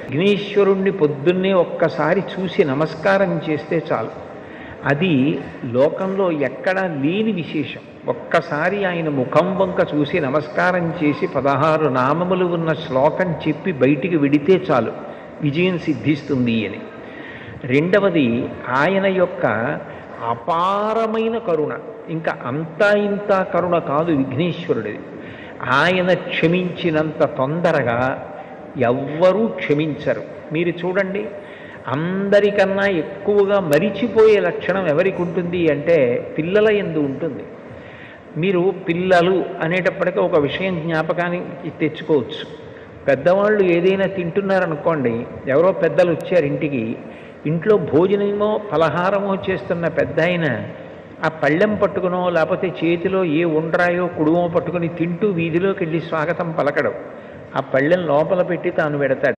విఘ్నేశ్వరుణ్ణి పొద్దున్నే ఒక్కసారి చూసి నమస్కారం చేస్తే చాలు. అది లోకంలో ఎక్కడా లేని విశేషం. ఒక్కసారి ఆయన ముఖం వంక చూసి నమస్కారం చేసి 16 నామములు ఉన్న శ్లోకం చెప్పి బయటికి విడితే చాలు, విజయం సిద్ధిస్తుంది అని. రెండవది ఆయన యొక్క అపారమైన కరుణ. ఇంకా అంతా ఇంత కరుణ కాదు విఘ్నేశ్వరుడిది. ఆయన క్షమించినంత తొందరగా ఎవ్వరూ క్షమించరు. మీరు చూడండి, అందరికన్నా ఎక్కువగా మరిచిపోయే లక్షణం ఎవరికి ఉంటుంది అంటే పిల్లల యందు ఉంటుంది. మీరు పిల్లలు అనేటప్పటికీ ఒక విషయం జ్ఞాపకానికి తెచ్చుకోవచ్చు. పెద్దవాళ్ళు ఏదైనా తింటున్నారనుకోండి, ఎవరో పెద్దలు వచ్చారు ఇంటికి, ఇంట్లో భోజనమో పలహారమో చేస్తున్న పెద్ద ఆయన ఆ పళ్ళెం పట్టుకునో లేకపోతే చేతిలో ఏ ఉండ్రాయో కుడుమో పట్టుకుని తింటూ వీధిలోకి వెళ్ళి స్వాగతం పలకడం, ఆ పళ్ళెం లోపల పెట్టి తాను పెడతాడు.